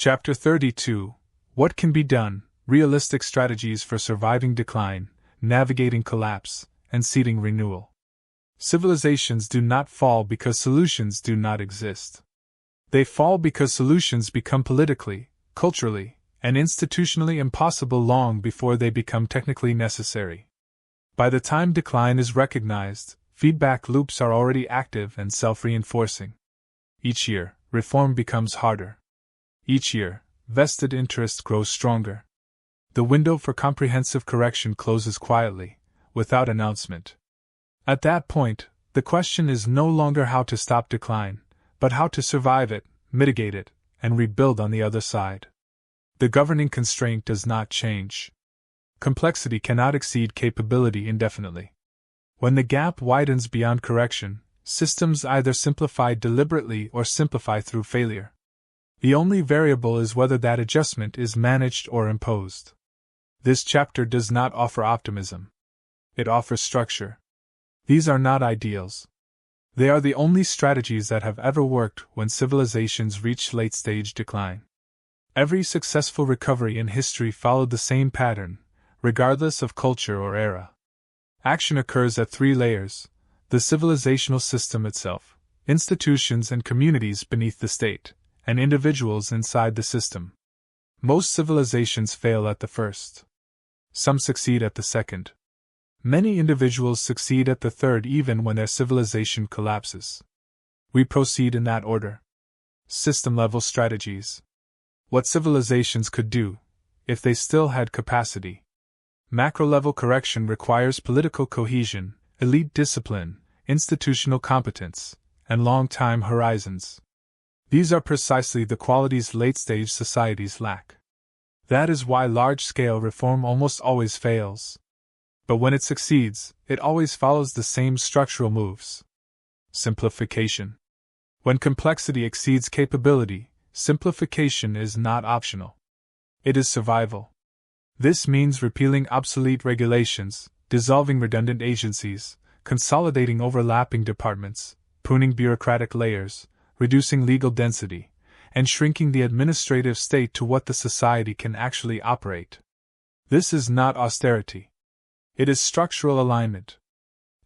Chapter 32: What Can Be Done? Realistic Strategies for Surviving Decline, Navigating Collapse, and Seeding Renewal. Civilizations do not fall because solutions do not exist. They fall because solutions become politically, culturally, and institutionally impossible long before they become technically necessary. By the time decline is recognized, feedback loops are already active and self-reinforcing. Each year, reform becomes harder. Each year, vested interest grows stronger. The window for comprehensive correction closes quietly, without announcement. At that point, the question is no longer how to stop decline, but how to survive it, mitigate it, and rebuild on the other side. The governing constraint does not change. Complexity cannot exceed capability indefinitely. When the gap widens beyond correction, systems either simplify deliberately or simplify through failure. The only variable is whether that adjustment is managed or imposed. This chapter does not offer optimism. It offers structure. These are not ideals. They are the only strategies that have ever worked when civilizations reach late-stage decline. Every successful recovery in history followed the same pattern, regardless of culture or era. Action occurs at three layers: the civilizational system itself, institutions and communities beneath the state, and individuals inside the system. Most civilizations fail at the first. Some succeed at the second. Many individuals succeed at the third even when their civilization collapses. We proceed in that order. System-level strategies. What civilizations could do, if they still had capacity. Macro-level correction requires political cohesion, elite discipline, institutional competence, and long-time horizons. These are precisely the qualities late-stage societies lack. That is why large-scale reform almost always fails. But when it succeeds, it always follows the same structural moves. Simplification. When complexity exceeds capability, simplification is not optional. It is survival. This means repealing obsolete regulations, dissolving redundant agencies, consolidating overlapping departments, pruning bureaucratic layers, reducing legal density, and shrinking the administrative state to what the society can actually operate. This is not austerity. It is structural alignment.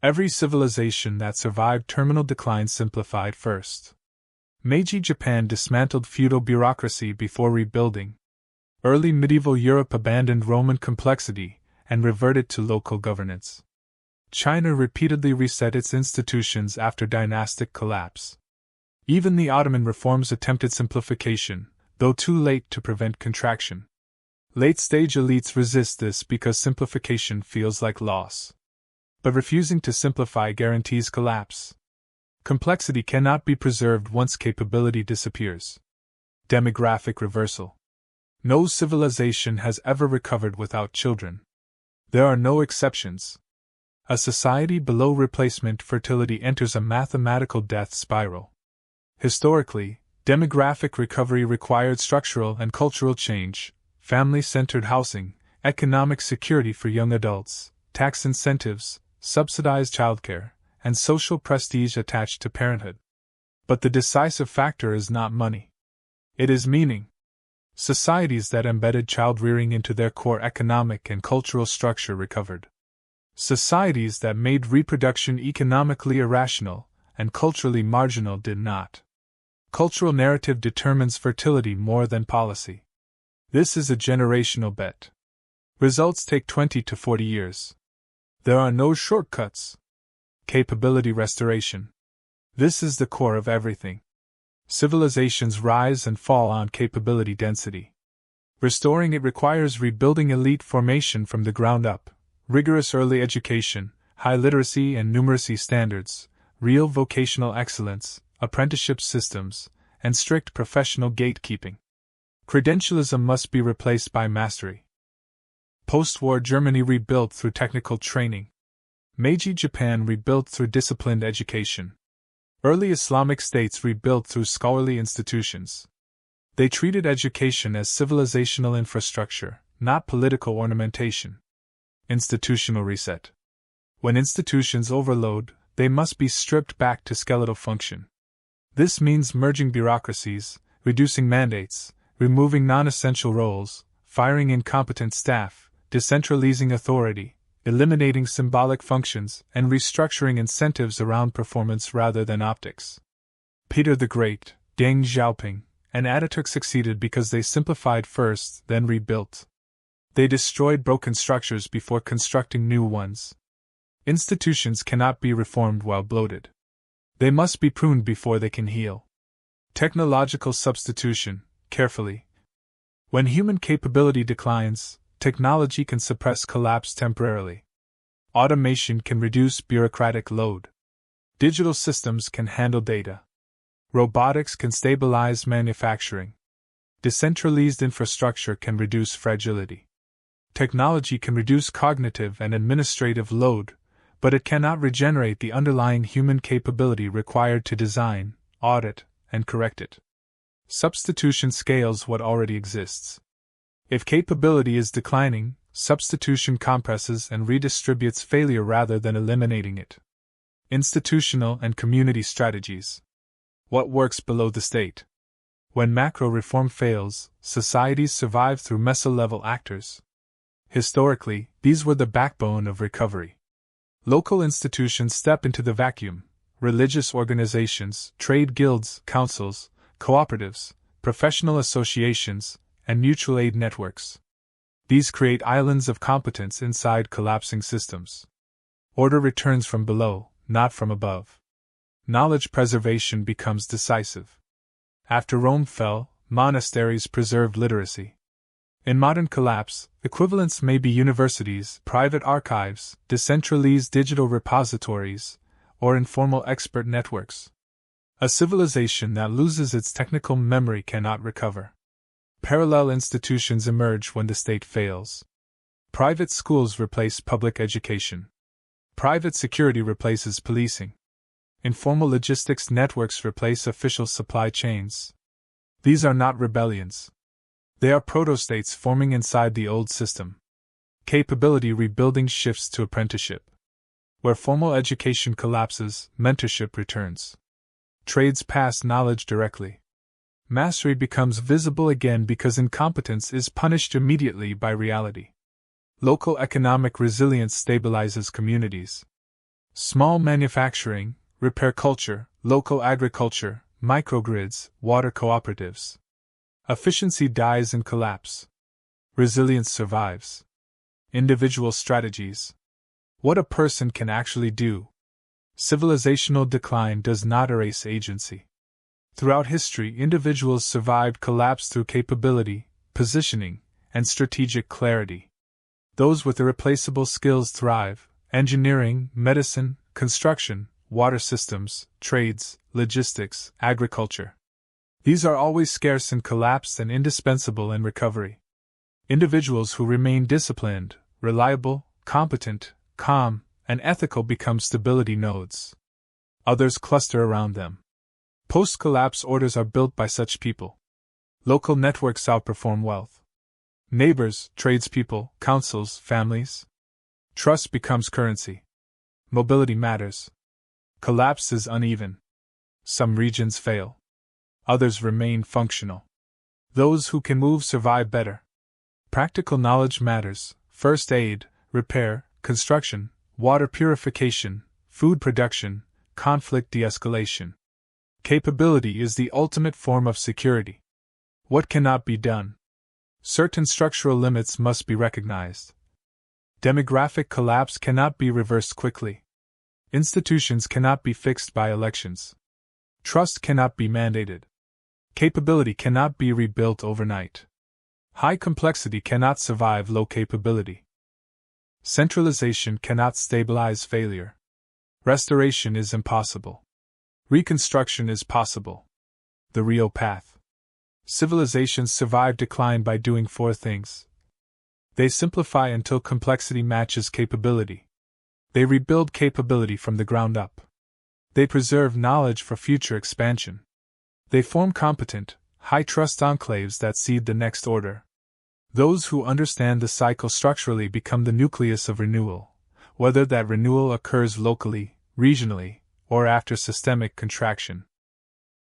Every civilization that survived terminal decline simplified first. Meiji Japan dismantled feudal bureaucracy before rebuilding. Early medieval Europe abandoned Roman complexity and reverted to local governance. China repeatedly reset its institutions after dynastic collapse. Even the Ottoman reforms attempted simplification, though too late to prevent contraction. Late-stage elites resist this because simplification feels like loss. But refusing to simplify guarantees collapse. Complexity cannot be preserved once capability disappears. Demographic reversal. No civilization has ever recovered without children. There are no exceptions. A society below replacement fertility enters a mathematical death spiral. Historically, demographic recovery required structural and cultural change, family-centered housing, economic security for young adults, tax incentives, subsidized childcare, and social prestige attached to parenthood. But the decisive factor is not money. It is meaning. Societies that embedded child-rearing into their core economic and cultural structure recovered. Societies that made reproduction economically irrational and culturally marginal did not. Cultural narrative determines fertility more than policy. This is a generational bet. Results take 20 to 40 years. There are no shortcuts. Capability restoration. This is the core of everything. Civilizations rise and fall on capability density. Restoring it requires rebuilding elite formation from the ground up, rigorous early education, high literacy and numeracy standards, real vocational excellence, apprenticeship systems, and strict professional gatekeeping. Credentialism must be replaced by mastery. Post-war Germany rebuilt through technical training. Meiji Japan rebuilt through disciplined education. Early Islamic states rebuilt through scholarly institutions. They treated education as civilizational infrastructure, not political ornamentation. Institutional reset. When institutions overload, they must be stripped back to skeletal function. This means merging bureaucracies, reducing mandates, removing non-essential roles, firing incompetent staff, decentralizing authority, eliminating symbolic functions, and restructuring incentives around performance rather than optics. Peter the Great, Deng Xiaoping, and Ataturk succeeded because they simplified first, then rebuilt. They destroyed broken structures before constructing new ones. Institutions cannot be reformed while bloated. They must be pruned before they can heal. Technological substitution, carefully. When human capability declines, technology can suppress collapse temporarily. Automation can reduce bureaucratic load. Digital systems can handle data. Robotics can stabilize manufacturing. Decentralized infrastructure can reduce fragility. Technology can reduce cognitive and administrative load, but it cannot regenerate the underlying human capability required to design, audit, and correct it. Substitution scales what already exists. If capability is declining, substitution compresses and redistributes failure rather than eliminating it. Institutional and community strategies. What works below the state? When macro reform fails, societies survive through meso-level actors. Historically, these were the backbone of recovery. Local institutions step into the vacuum: religious organizations, trade guilds, councils, cooperatives, professional associations, and mutual aid networks. These create islands of competence inside collapsing systems. Order returns from below, not from above. Knowledge preservation becomes decisive. After Rome fell, monasteries preserved literacy. In modern collapse, equivalents may be universities, private archives, decentralized digital repositories, or informal expert networks. A civilization that loses its technical memory cannot recover. Parallel institutions emerge when the state fails. Private schools replace public education. Private security replaces policing. Informal logistics networks replace official supply chains. These are not rebellions. They are proto-states forming inside the old system. Capability rebuilding shifts to apprenticeship. Where formal education collapses, mentorship returns. Trades pass knowledge directly. Mastery becomes visible again because incompetence is punished immediately by reality. Local economic resilience stabilizes communities. Small manufacturing, repair culture, local agriculture, microgrids, water cooperatives. Efficiency dies in collapse. Resilience survives. Individual strategies. What a person can actually do. Civilizational decline does not erase agency. Throughout history, individuals survived collapse through capability, positioning, and strategic clarity. Those with irreplaceable skills thrive: engineering, medicine, construction, water systems, trades, logistics, agriculture. These are always scarce in collapse and indispensable in recovery. Individuals who remain disciplined, reliable, competent, calm, and ethical become stability nodes. Others cluster around them. Post-collapse orders are built by such people. Local networks outperform wealth. Neighbors, tradespeople, councils, families. Trust becomes currency. Mobility matters. Collapse is uneven. Some regions fail. Others remain functional. Those who can move survive better. Practical knowledge matters: first aid, repair, construction, water purification, food production, conflict de-escalation. Capability is the ultimate form of security. What cannot be done? Certain structural limits must be recognized. Demographic collapse cannot be reversed quickly. Institutions cannot be fixed by elections. Trust cannot be mandated. Capability cannot be rebuilt overnight. High complexity cannot survive low capability. Centralization cannot stabilize failure. Restoration is impossible. Reconstruction is possible. The real path. Civilizations survive decline by doing four things. They simplify until complexity matches capability. They rebuild capability from the ground up. They preserve knowledge for future expansion. They form competent, high-trust enclaves that seed the next order. Those who understand the cycle structurally become the nucleus of renewal, whether that renewal occurs locally, regionally, or after systemic contraction.